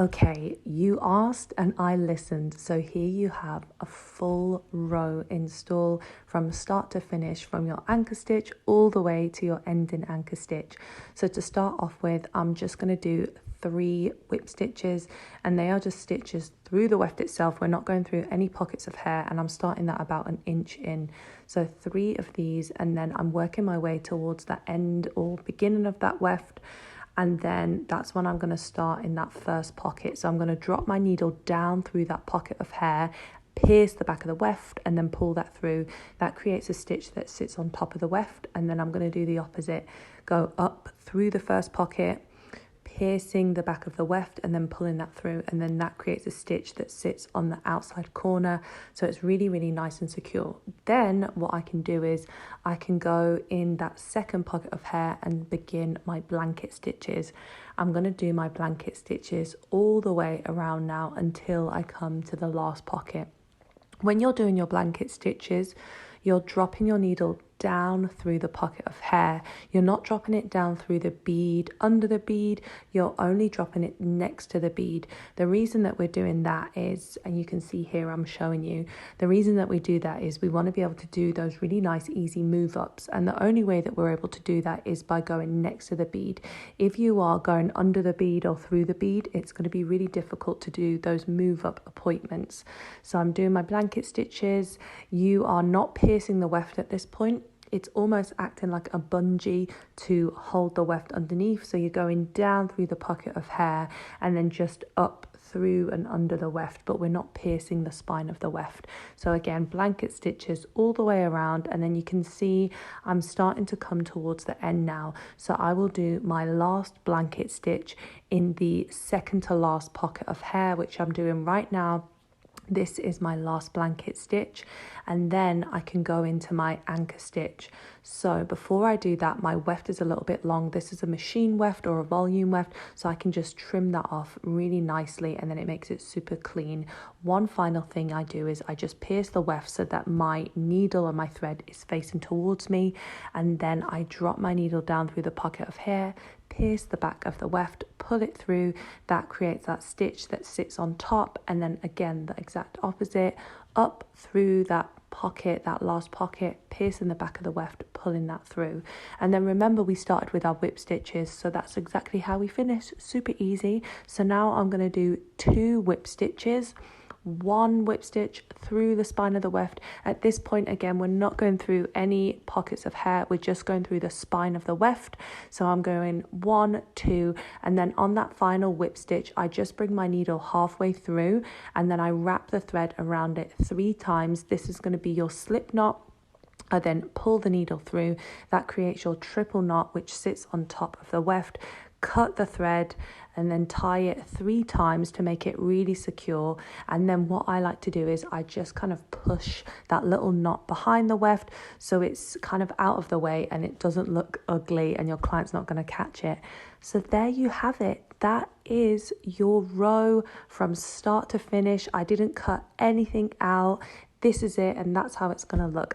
Okay, you asked and I listened. So here you have a full row install from start to finish, from your anchor stitch all the way to your ending anchor stitch. So to start off with, I'm just going to do 3 whip stitches, and they are just stitches through the weft itself. We're not going through any pockets of hair, and I'm starting that about an inch in. So 3 of these, and then I'm working my way towards the end or beginning of that weft. And then that's when I'm going to start in that first pocket. So I'm going to drop my needle down through that pocket of hair, pierce the back of the weft, and then pull that through. That creates a stitch that sits on top of the weft. And then I'm going to do the opposite, go up through the first pocket, piercing the back of the weft, and then pulling that through, and then that creates a stitch that sits on the outside corner, so it's really nice and secure. Then what I can do is I can go in that second pocket of hair and begin my blanket stitches. I'm going to do my blanket stitches all the way around now until I come to the last pocket. When you're doing your blanket stitches, you're dropping your needle down through the pocket of hair. You're not dropping it down through the bead, under the bead. You're only dropping it next to the bead. The reason that we're doing that is, and you can see here I'm showing you, the reason that we do that is we want to be able to do those really nice easy move ups, and the only way that we're able to do that is by going next to the bead. If you are going under the bead or through the bead, it's going to be really difficult to do those move up appointments. So I'm doing my blanket stitches. You are not piercing the weft at this point. It's almost acting like a bungee to hold the weft underneath. So you're going down through the pocket of hair and then just up through and under the weft, but we're not piercing the spine of the weft. So again, blanket stitches all the way around, and then you can see I'm starting to come towards the end now. So I will do my last blanket stitch in the second to last pocket of hair, which I'm doing right now. This is my last blanket stitch, and then I can go into my anchor stitch. So before I do that, my weft is a little bit long. This is a machine weft or a volume weft, so I can just trim that off really nicely, and then it makes it super clean. One final thing I do is I just pierce the weft so that my needle and my thread is facing towards me, and then I drop my needle down through the pocket of hair, pierce the back of the weft, pull it through. That creates that stitch that sits on top, and then again the exact opposite, up through that pocket, that last pocket, piercing the back of the weft, pulling that through. And then remember, we started with our whip stitches, so that's exactly how we finish. Super easy. So now I'm going to do 2 whip stitches, 1 whip stitch through the spine of the weft. At this point, again, we're not going through any pockets of hair, we're just going through the spine of the weft. So I'm going 1, 2, and then on that final whip stitch, I just bring my needle halfway through, and then I wrap the thread around it 3 times. This is going to be your slip knot. I then pull the needle through. That creates your triple knot, which sits on top of the weft. Cut the thread and then tie it 3 times to make it really secure. And then what I like to do is I just kind of push that little knot behind the weft so it's kind of out of the way and it doesn't look ugly and your client's not going to catch it. So there you have it. That is your row from start to finish. I didn't cut anything out. This is it, and that's how it's going to look.